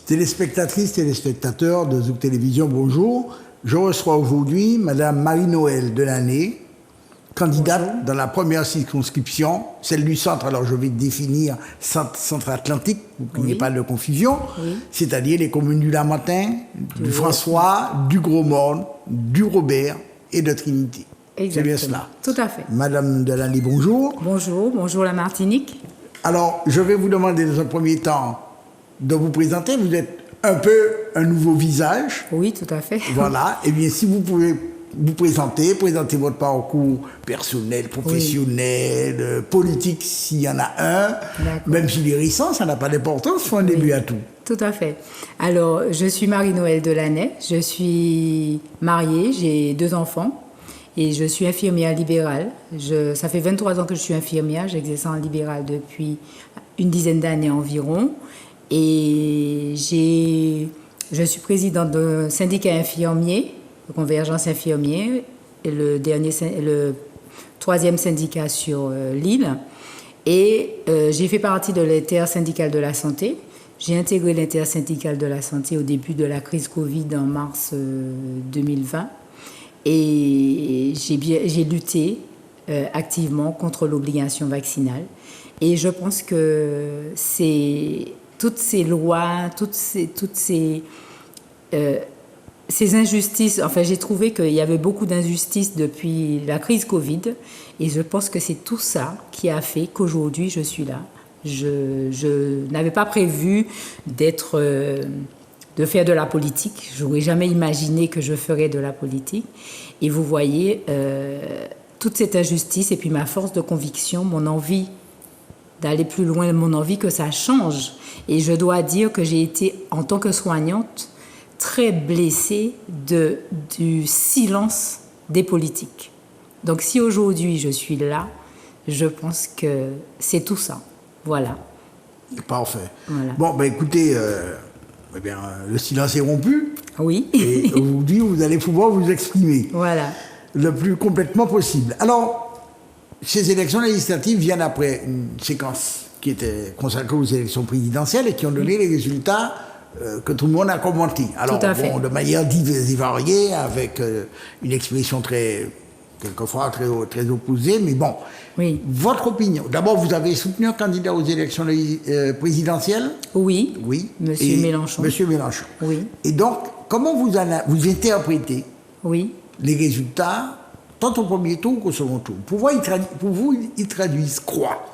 Téléspectatrices, téléspectateurs de Zouk Télévision, bonjour. Je reçois aujourd'hui Madame Marie-Noëlle Delaney, candidate bonjour. Dans la première circonscription, celle du centre. Alors je vais définir centre atlantique pour qu'il n'y ait pas de confusion, c'est-à-dire les communes du Lamentin, du François, du Gros-Morne, du Robert et de Trinité. Exactement. C'est bien cela. Tout à fait. Madame Delaney, bonjour. Bonjour, bonjour la Martinique. Alors, je vais vous demander dans un premier temps de vous présenter. Vous êtes un peu un nouveau visage. Oui, tout à fait. Voilà. Eh bien, si vous pouvez vous présenter votre parcours personnel, professionnel, politique, s'il y en a un. Même s'il est récent, ça n'a pas d'importance, il faut un début à tout. Tout à fait. Alors, je suis Marie-Noëlle Delaney. Je suis mariée, j'ai 2 enfants. Et je suis infirmière libérale. Ça fait 23 ans que je suis infirmière. J'exerce en libéral depuis une dizaine d'années environ. Et je suis présidente d'un syndicat infirmier, de Convergence infirmière, et le 3e syndicat sur l'île. Et j'ai fait partie de l'intersyndicale de la santé. J'ai intégré l'intersyndicale de la santé au début de la crise Covid en mars 2020. Et j'ai lutté activement contre l'obligation vaccinale. Et je pense que toutes ces lois, toutes ces injustices, enfin j'ai trouvé qu'il y avait beaucoup d'injustices depuis la crise Covid. Et je pense que c'est tout ça qui a fait qu'aujourd'hui je suis là. Je n'avais pas prévu de faire de la politique. Je n'aurais jamais imaginé que je ferais de la politique. Et vous voyez, toute cette injustice et puis ma force de conviction, mon envie d'aller plus loin, mon envie que ça change. Et je dois dire que j'ai été, en tant que soignante, très blessée du silence des politiques. Donc si aujourd'hui je suis là, je pense que c'est tout ça. Voilà. Parfait. Voilà. Bon, ben écoutez... Eh bien, le silence est rompu. Oui. Et aujourd'hui, vous allez pouvoir vous exprimer. Voilà. Le plus complètement possible. Alors, ces élections législatives viennent après une séquence qui était consacrée aux élections présidentielles et qui ont donné les résultats que tout le monde a commentés. Alors, bon, de manière diverse et variée, avec une expression quelquefois très opposée, mais bon. Oui. Votre opinion. D'abord, vous avez soutenu un candidat aux élections présidentielles ? Oui. Oui. Monsieur Mélenchon. Monsieur Mélenchon. Oui. Et donc, comment vous interprétez les résultats, tant au premier tour qu'au second tour ? Pour vous, ils traduisent quoi ?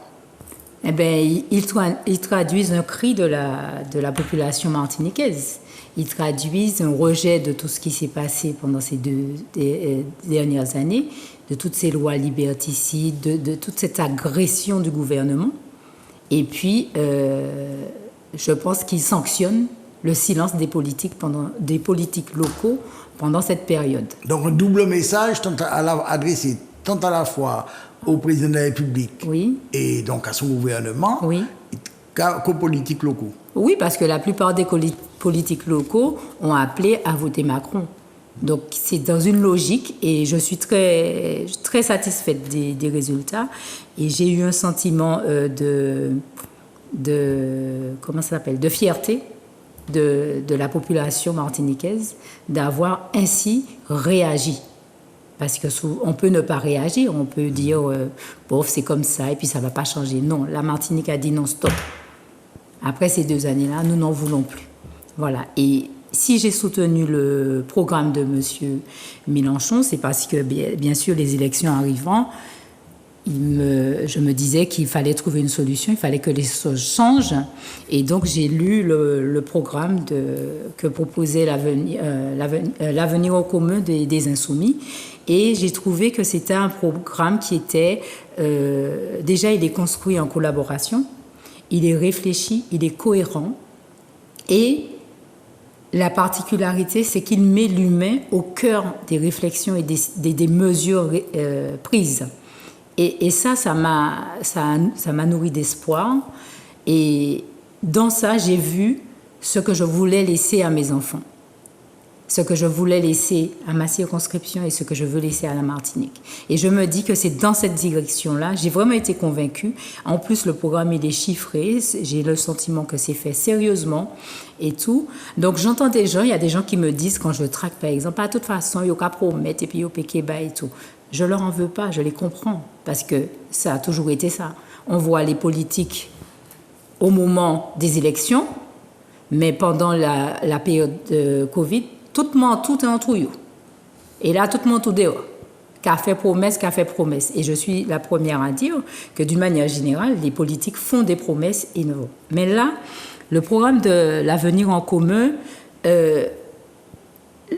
Eh bien, ils traduisent un cri de la population martiniquaise. Ils traduisent un rejet de tout ce qui s'est passé pendant ces 2 dernières années, de toutes ces lois liberticides, de toute cette agression du gouvernement. Et puis, je pense qu'ils sanctionnent le silence des politiques locaux pendant cette période. Donc, un double message adressé tant à la fois au président de la République et donc à son gouvernement qu'aux politiques locaux. Oui, parce que la plupart des politiques locaux ont appelé à voter Macron. Donc c'est dans une logique et je suis très, très satisfaite des résultats. Et j'ai eu un sentiment de fierté de la population martiniquaise d'avoir ainsi réagi. Parce qu'on peut ne pas réagir, on peut dire bon, c'est comme ça et puis ça ne va pas changer. Non, la Martinique a dit non, stop. Après ces 2 années-là, nous n'en voulons plus. Voilà. Et si j'ai soutenu le programme de M. Mélenchon, c'est parce que, bien sûr, les élections arrivant, je me disais qu'il fallait trouver une solution, il fallait que les choses changent. Et donc, j'ai lu le programme que proposait l'avenir au commun des Insoumis. Et j'ai trouvé que c'était un programme qui était... déjà, il est construit en collaboration, il est réfléchi, il est cohérent. Et la particularité, c'est qu'il met l'humain au cœur des réflexions et des mesures prises. Et ça m'a nourri d'espoir. Et dans ça, j'ai vu ce que je voulais laisser à mes enfants. ce que je voulais laisser à ma circonscription et ce que je veux laisser à la Martinique. Et je me dis que c'est dans cette direction-là, j'ai vraiment été convaincue. En plus, le programme, il est chiffré, j'ai le sentiment que c'est fait sérieusement et tout. Donc, j'entends des gens, il y a des gens qui me disent, quand je traque, par exemple, de toute façon, il n'y a qu'à promettre et puis il y a Pékéba et tout. Je leur en veux pas, je les comprends, parce que ça a toujours été ça. On voit les politiques au moment des élections, mais pendant la période de Covid, tout est en trouillou. Et là, tout le monde tout dehors. Qu'a fait promesse. Et je suis la première à dire que d'une manière générale, les politiques font des promesses et ne vont. Mais là, le programme de l'avenir en commun,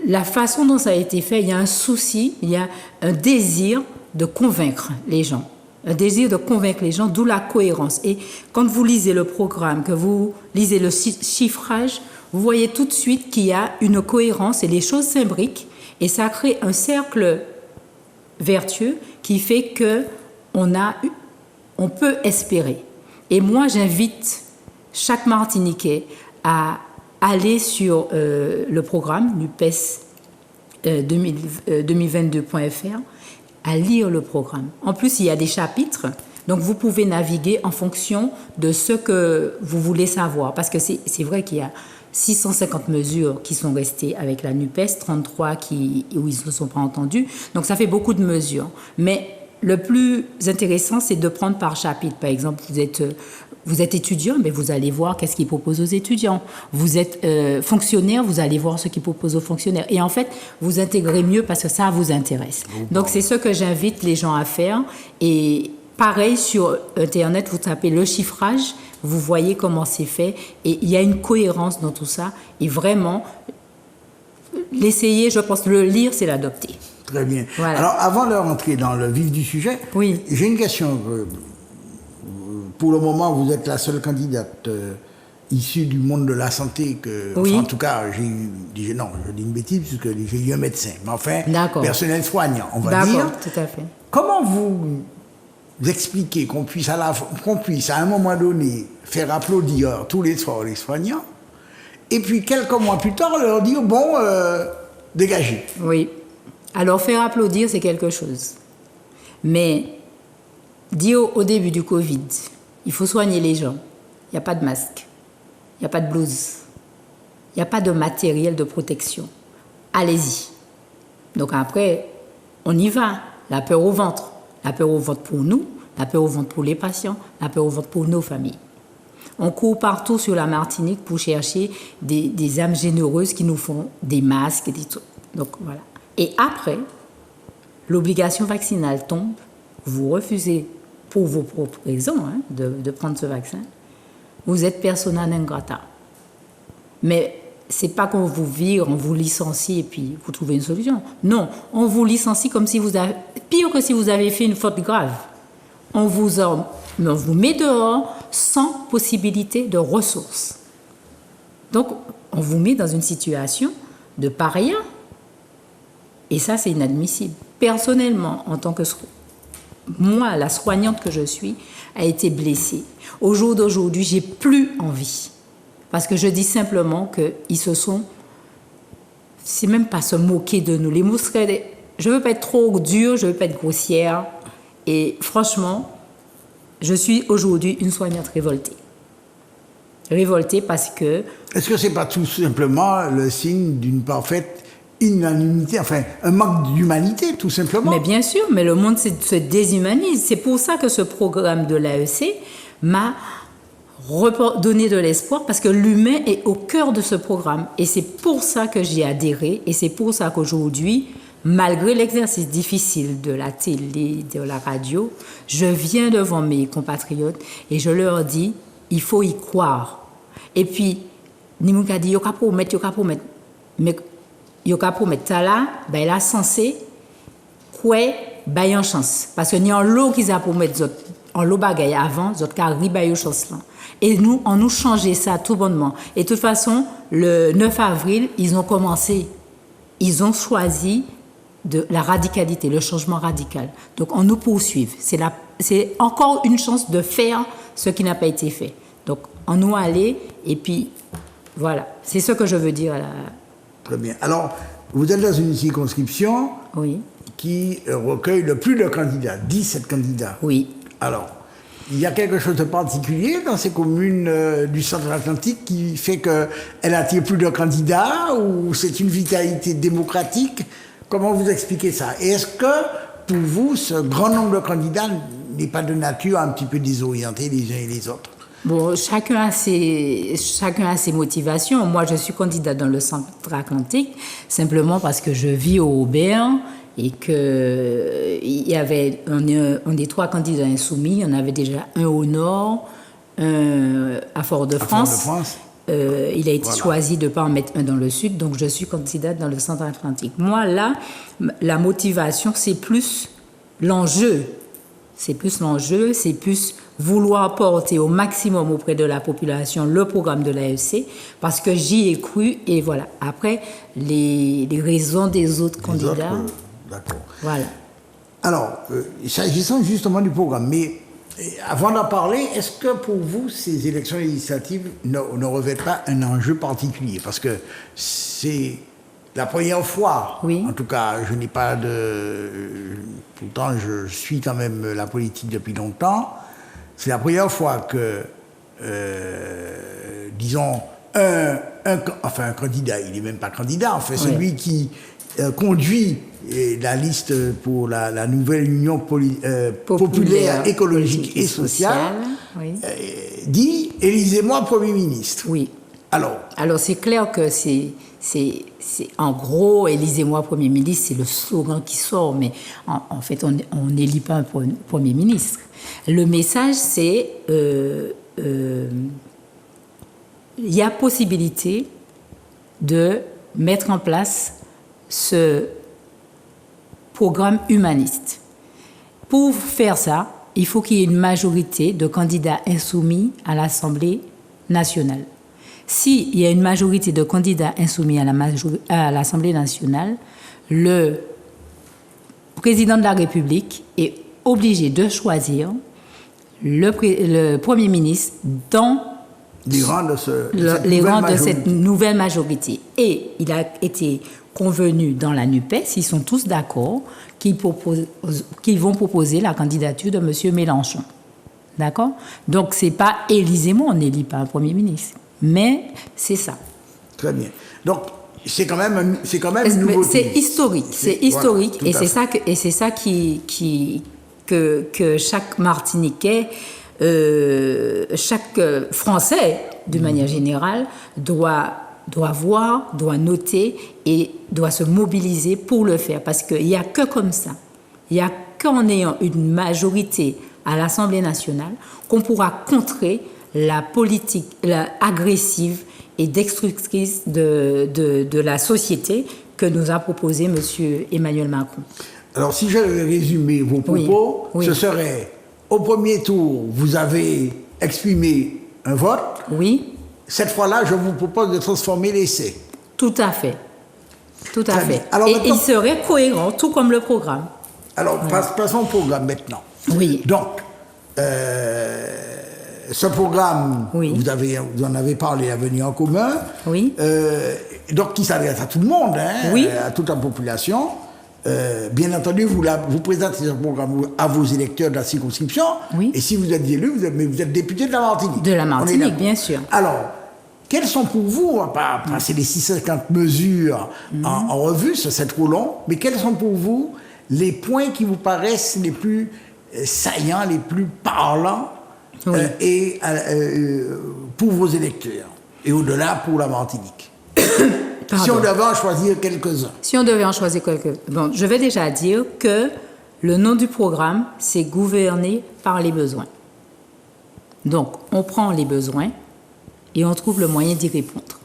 la façon dont ça a été fait, il y a un souci, il y a un désir de convaincre les gens. Un désir de convaincre les gens, d'où la cohérence. Et quand vous lisez le programme, que vous lisez le chiffrage, vous voyez tout de suite qu'il y a une cohérence et les choses s'imbriquent et ça crée un cercle vertueux qui fait que on peut espérer. Et moi, j'invite chaque Martiniquais à aller sur le programme NUPES 2022.fr, à lire le programme. En plus, il y a des chapitres, donc vous pouvez naviguer en fonction de ce que vous voulez savoir. Parce que c'est vrai qu'il y a 650 mesures qui sont restées avec la NUPES, 33 où ils ne se sont pas entendus. Donc ça fait beaucoup de mesures. Mais le plus intéressant, c'est de prendre par chapitre. Par exemple, vous êtes étudiant, mais vous allez voir qu'est-ce qu'ils proposent aux étudiants. Vous êtes fonctionnaire, vous allez voir ce qu'ils proposent aux fonctionnaires. Et en fait, vous intégrez mieux parce que ça vous intéresse. Donc c'est ce que j'invite les gens à faire. Et pareil, sur Internet, vous tapez le chiffrage, vous voyez comment c'est fait. Et il y a une cohérence dans tout ça. Et vraiment, l'essayer, je pense, le lire, c'est l'adopter. Très bien. Voilà. Alors, avant de rentrer dans le vif du sujet, oui. J'ai une question. Pour le moment, vous êtes la seule candidate issue du monde de la santé que... Oui. Enfin, en tout cas, non, je dis une bêtise, puisque j'ai eu un médecin. Mais enfin, personnel soignant, on va dire. D'accord, tout à fait. Comment vous expliquez qu'on puisse à un moment donné faire applaudir tous les soirs les soignants, et puis quelques mois plus tard leur dire, bon, dégagez. Oui. Alors, faire applaudir, c'est quelque chose. Mais dire au début du Covid, il faut soigner les gens. Il n'y a pas de masque, il n'y a pas de blouse, il n'y a pas de matériel de protection. Allez-y. Donc après, on y va. La peur au ventre. La peur au ventre pour nous, la peur au ventre pour les patients, la peur au ventre pour nos familles. On court partout sur la Martinique pour chercher des âmes généreuses qui nous font des masques et des trucs. Donc voilà. Et après, l'obligation vaccinale tombe, vous refusez pour vos propres raisons de prendre ce vaccin, vous êtes persona non grata. Mais ce n'est pas qu'on vous vire, on vous licencie et puis vous trouvez une solution. Non, on vous licencie comme si vous avez... Pire que si vous avez fait une faute grave. On vous met dehors sans possibilité de ressources. Donc, on vous met dans une situation de paria. Et ça, c'est inadmissible. Personnellement, en tant que moi, la soignante que je suis, a été blessée. Au jour d'aujourd'hui, j'ai plus envie. Parce que je dis simplement qu'ils se sont... C'est même pas se moquer de nous. Les mots seraient... Je ne veux pas être trop dure, je ne veux pas être grossière. Et franchement, je suis aujourd'hui une soignante révoltée. Révoltée parce que... Est-ce que ce n'est pas tout simplement le signe d'une parfaite unanimité, enfin un manque d'humanité tout simplement? Mais bien sûr, mais le monde se déshumanise. C'est pour ça que ce programme de l'AEC m'a donné de l'espoir, parce que l'humain est au cœur de ce programme. Et c'est pour ça que j'y ai adhéré, et c'est pour ça qu'aujourd'hui, malgré l'exercice difficile de la télé, de la radio, je viens devant mes compatriotes et je leur dis, il faut y croire. Et puis, Nimouka dit, il faut promettre, mais il faut promettre ça là, ben il a censé quoi, ben une chance. Parce que ni en l'eau qu'ils a promettre, en l'eau bagaille avant, zot ka riba une chance là. Et nous, on nous changeait ça tout bonnement. Et de toute façon, le 9 avril, ils ont commencé, ils ont choisi de la radicalité, le changement radical. Donc, on nous poursuit. C'est encore une chance de faire ce qui n'a pas été fait. Donc, on nous allait, et puis, voilà. C'est ce que je veux dire Très bien. Alors, vous êtes dans une circonscription Oui. qui recueille le plus de candidats, 17 candidats. Oui. Alors, il y a quelque chose de particulier dans ces communes du centre atlantique qui fait qu'elle attire plus de candidats ou c'est une vitalité démocratique? Comment vous expliquez ça? Et est-ce que, pour vous, ce grand nombre de candidats n'est pas de nature à un petit peu désorienter les uns et les autres? Bon, chacun a ses motivations. Moi, je suis candidate dans le centre atlantique simplement parce que je vis au Aubert et qu'il y avait un des 3 candidats insoumis. Il y en avait déjà un au nord, un à Fort-de-France. Il a été choisi de ne pas en mettre un dans le sud, donc je suis candidate dans le centre atlantique. Moi, là, la motivation, c'est plus l'enjeu. C'est plus vouloir porter au maximum auprès de la population le programme de l'AEC, parce que j'y ai cru, et voilà. Après, les raisons des autres candidats... D'accord. Voilà. Alors, s'agissant justement du programme, mais avant d'en parler, est-ce que pour vous, ces élections législatives ne revêtent pas un enjeu particulier? Parce que c'est la première fois, oui. En tout cas, je n'ai pas de... Pourtant, je suis quand même la politique depuis longtemps. C'est la première fois que, disons, un candidat, il n'est même pas candidat, en fait, oui. Celui qui conduit la liste pour la nouvelle Union populaire, écologique et sociale, oui. Dit « Élisez-moi Premier ministre ». Oui. Alors c'est clair que c'est en gros, élisez-moi Premier ministre, c'est le slogan qui sort, mais en fait, on n'élit pas un Premier ministre. Le message, c'est il y a possibilité de mettre en place ce programme humaniste. Pour faire ça, il faut qu'il y ait une majorité de candidats insoumis à l'Assemblée nationale. S'il y a une majorité de candidats insoumis à l'Assemblée nationale, le président de la République est obligé de choisir le Premier ministre dans les rangs de cette nouvelle majorité. Et il a été convenu dans la NUPES, ils sont tous d'accord, qu'ils vont proposer la candidature de M. Mélenchon. D'accord? Donc, ce n'est pas élisez-moi, on n'élit pas un Premier ministre. Mais c'est ça. Très bien. Donc, c'est quand même une nouveauté. C'est historique. C'est historique. Voilà, et c'est ça que chaque Martiniquais, chaque Français, d'une manière générale, doit voir, doit noter et doit se mobiliser pour le faire. Parce qu'il n'y a que comme ça. Il n'y a qu'en ayant une majorité à l'Assemblée nationale qu'on pourra contrer la politique agressive et destructrice de la société que nous a proposé M. Emmanuel Macron. Alors, si je vais résumer vos propos, oui. Ce serait, au premier tour, vous avez exprimé un vote. Oui. Cette fois-là, je vous propose de transformer l'essai. Tout à fait. Tout à fait. Alors, et il serait cohérent, tout comme le programme. Alors, passons au programme maintenant. Oui. Donc, ce programme, oui. vous en avez parlé, Avenir en commun, oui. Donc qui s'adresse à tout le monde, oui. À toute la population. Bien entendu, vous présentez ce programme à vos électeurs de la circonscription, oui. Et si vous êtes élu, vous êtes député de la Martinique. De la Martinique, bien sûr. Alors, quelles sont pour vous, on va pas passer les 650 mesures en revue, c'est trop long, mais quels sont pour vous les points qui vous paraissent les plus saillants, les plus parlants, oui. Pour vos électeurs, et au-delà pour la Martinique? Si on devait en choisir quelques-uns. Si on devait en choisir quelques-uns. Bon, je vais déjà dire que le nom du programme, c'est gouverner par les besoins. Donc, on prend les besoins et on trouve le moyen d'y répondre.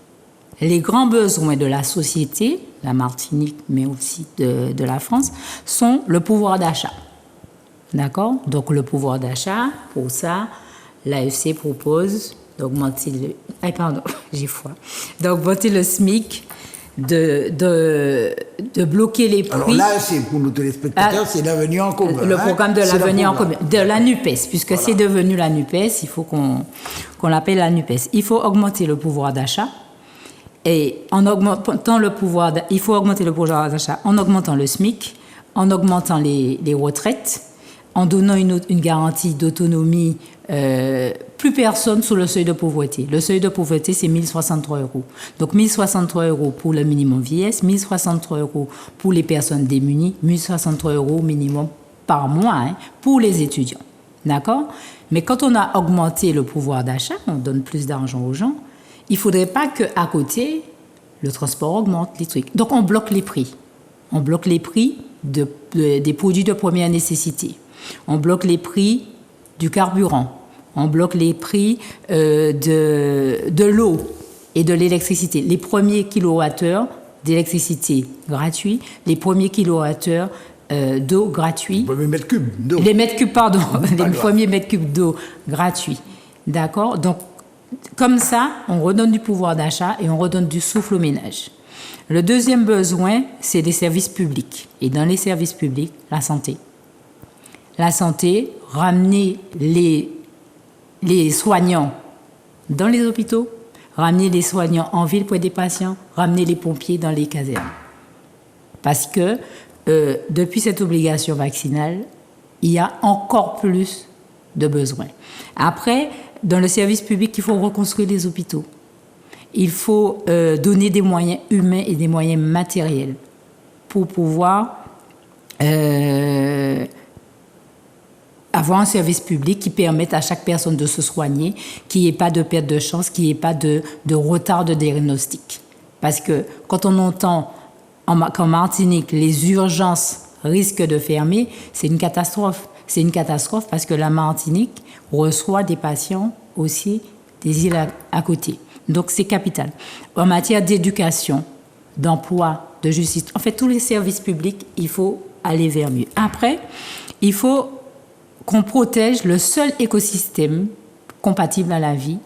Les grands besoins de la société, la Martinique, mais aussi de la France, sont le pouvoir d'achat. D'accord? Donc, le pouvoir d'achat, pour ça, l'AEC propose d'augmenter le... pardon, j'ai froid. D'augmenter le SMIC, de bloquer les prix. Alors là, c'est pour nos téléspectateurs, c'est l'avenir en commun. Le programme de l'avenir en commun, de la NUPES, puisque c'est devenu la NUPES, il faut qu'on l'appelle la NUPES. Il faut augmenter le pouvoir d'achat Et en augmentant le pouvoir, il faut augmenter le pouvoir d'achat en augmentant le SMIC, en augmentant les retraites, en donnant une garantie d'autonomie, plus personne sous le seuil de pauvreté. Le seuil de pauvreté, c'est 1 063 €. Donc 1 063 € pour le minimum vieillesse, 1 063 € pour les personnes démunies, 1 063 € minimum par mois pour les étudiants. D'accord? Mais quand on a augmenté le pouvoir d'achat, on donne plus d'argent aux gens, il ne faudrait pas qu'à côté, le transport augmente, les trucs. Donc on bloque les prix. On bloque les prix des produits de première nécessité. On bloque les prix du carburant. On bloque les prix de l'eau et de l'électricité. Les premiers kilowattheures d'électricité gratuits, les premiers kilowattheures d'eau gratuits. Les premiers mètres cubes d'eau. Les mètres cubes, pardon. Les premiers mètres cubes d'eau gratuits. D'accord? Donc, comme ça, on redonne du pouvoir d'achat et on redonne du souffle aux ménages. Le deuxième besoin, c'est les services publics. Et dans les services publics, la santé. La santé, ramener les soignants dans les hôpitaux, ramener les soignants en ville près des patients, ramener les pompiers dans les casernes. Parce que depuis cette obligation vaccinale, il y a encore plus de besoins. Après, dans le service public, il faut reconstruire les hôpitaux. Il faut donner des moyens humains et des moyens matériels pour pouvoir avoir un service public qui permette à chaque personne de se soigner, qu'il n'y ait pas de perte de chance, qu'il n'y ait pas de retard de diagnostic. Parce que quand on entend qu'en Martinique, les urgences risquent de fermer, c'est une catastrophe. C'est une catastrophe parce que la Martinique reçoit des patients aussi des îles à côté. Donc c'est capital. En matière d'éducation, d'emploi, de justice, en fait tous les services publics, il faut aller vers mieux. Après, il faut qu'on protège le seul écosystème compatible à la vie,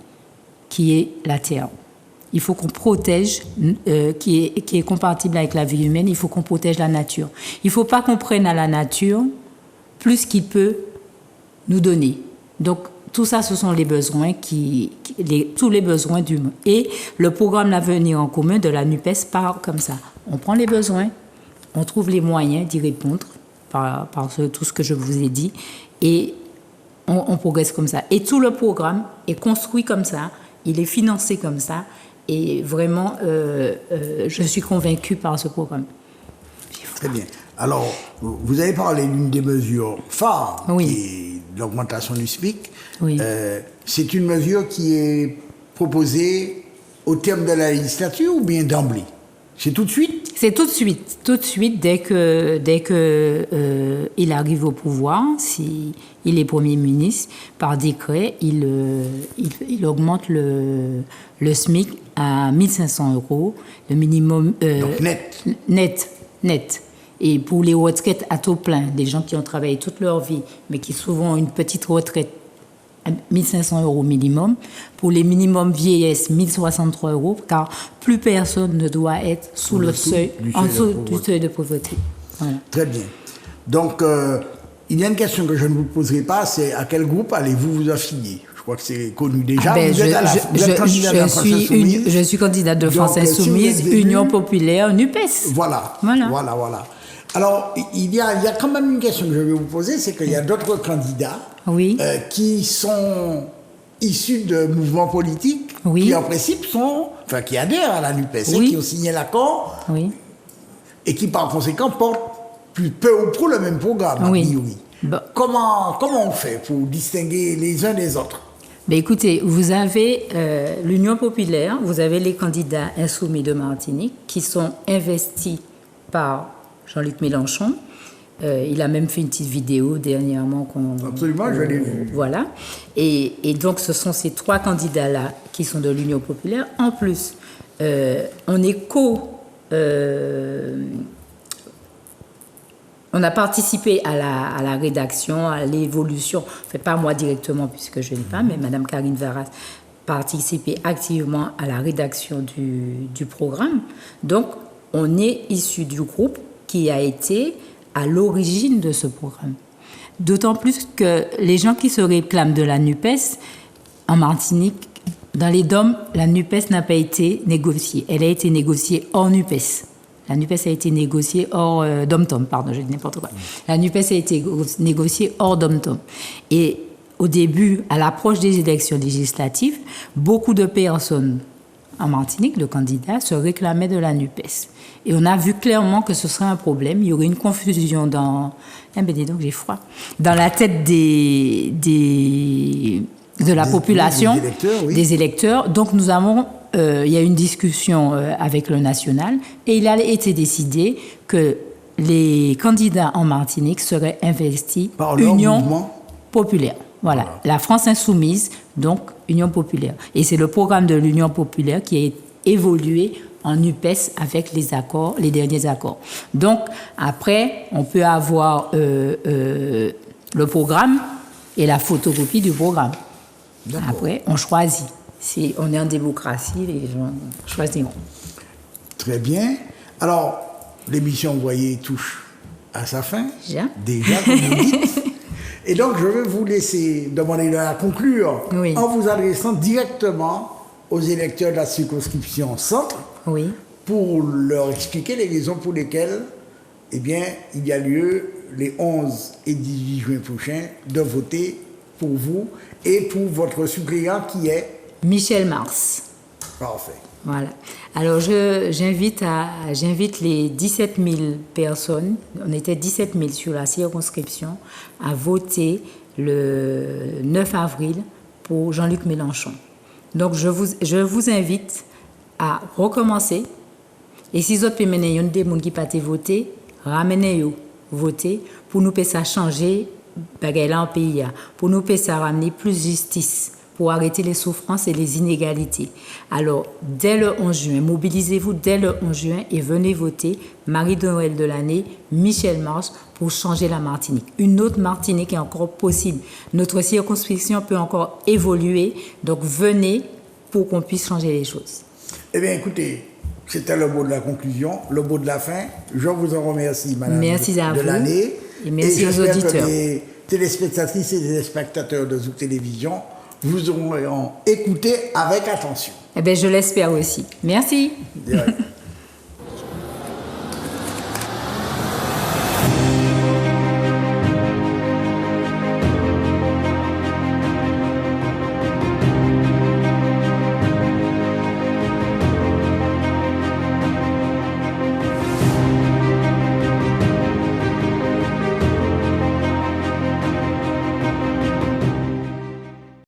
qui est la Terre. Il faut qu'on protège, qui est compatible avec la vie humaine, il faut qu'on protège la nature. Il ne faut pas qu'on prenne à la nature plus qu'il peut nous donner. Donc, tout ça, ce sont les besoins, tous les besoins du monde. Et le programme L'Avenir en commun de la NUPES part comme ça. On prend les besoins, on trouve les moyens d'y répondre par tout ce que je vous ai dit, et on progresse comme ça. Et tout le programme est construit comme ça, il est financé comme ça, et vraiment, je suis convaincue par ce programme. Très bien. Alors, vous avez parlé d'une des mesures phares, oui, qui est l'augmentation du SMIC. Oui. C'est une mesure qui est proposée au terme de la législature ou bien d'emblée? C'est tout de suite? C'est tout de suite, dès que il arrive au pouvoir, si il est Premier ministre, par décret, il augmente le SMIC à 1 500 €, le minimum... Donc net. Et pour les retraites à taux plein, des gens qui ont travaillé toute leur vie, mais qui souvent ont une petite retraite, 1 500 € minimum. Pour les minimums vieillesse, 1 063 €, car plus personne ne doit être sous le seuil, en dessous du seuil de pauvreté. Voilà. Très bien. Donc, il y a une question que je ne vous poserai pas, c'est à quel groupe allez-vous vous affilier? Je crois que c'est connu déjà. Je suis candidate de France Insoumise, Union Populaire, NUPES. Voilà. Alors, il y a quand même une question que je vais vous poser, c'est qu'il y a d'autres candidats qui sont issus de mouvements politiques, qui en principe qui adhèrent à la NUPES, et qui ont signé l'accord, et qui par conséquent portent peu ou prou le même programme. Comment on fait pour distinguer les uns des autres? Écoutez, vous avez l'Union Populaire, vous avez les candidats insoumis de Martinique qui sont investis par Jean-Luc Mélenchon. Il a même fait une petite vidéo dernièrement. Absolument, je l'ai vu. Voilà. Et donc, ce sont ces trois candidats-là qui sont de l'Union Populaire. En plus, on est on a participé à la rédaction, à l'évolution, enfin, pas moi directement puisque je n'ai pas, mais Mme Karine Varas participé activement à la rédaction du programme. Donc, on est issu du groupe qui a été à l'origine de ce programme. D'autant plus que les gens qui se réclament de la NUPES, en Martinique, dans les DOM, la NUPES n'a pas été négociée. Elle a été négociée hors NUPES. La NUPES a été négociée hors DOM-TOM, pardon, je dis n'importe quoi. La NUPES a été négociée hors DOM-TOM. Et au début, à l'approche des élections législatives, beaucoup de personnes en Martinique, de candidats, se réclamaient de la NUPES. Et on a vu clairement que ce serait un problème. Il y aurait une confusion dans... Eh bien, dis donc, j'ai froid. Dans la tête de la population, des électeurs. Donc, nous avons... il y a eu une discussion avec le national et il a été décidé que les candidats en Martinique seraient investis par l'Union populaire. Voilà, la France insoumise, donc Union populaire. Et c'est le programme de l'Union populaire qui a évolué en UPES avec les accords, les derniers accords. Donc, après, on peut avoir le programme et la photocopie du programme. Après, on choisit. Si on est en démocratie, les gens choisiront. Très bien. Alors, l'émission, vous voyez, touche à sa fin. Déjà, comme vous dites. Et donc, je vais vous laisser demander de la conclure en vous adressant directement aux électeurs de la circonscription centre pour leur expliquer les raisons pour lesquelles eh bien, il y a lieu les 11 et 18 juin prochains de voter pour vous et pour votre suppléant qui est Michel Mars. Parfait. Voilà. Alors, j'invite les 17 000 personnes, on était 17 000 sur la circonscription, à voter le 9 avril pour Jean-Luc Mélenchon. Donc, je vous invite à recommencer. Et si vous avez des gens qui n'ont pas voté, ramenez-les voter pour nous faire changer en pays, pour nous faire ramener plus de justice, pour arrêter les souffrances et les inégalités. Alors, dès le 11 juin, mobilisez-vous dès le 11 juin et venez voter Marie-Noël Delaney, Michel Mars pour changer la Martinique. Une autre Martinique est encore possible. Notre circonscription peut encore évoluer. Donc, venez pour qu'on puisse changer les choses. Eh bien, écoutez, c'était le mot de la conclusion, le mot de la fin. Je vous en remercie, Madame Delaney. Et merci aux auditeurs. Que les téléspectatrices et téléspectateurs de Zouk Télévision vous auront écouté avec attention. Eh bien, je l'espère aussi. Merci.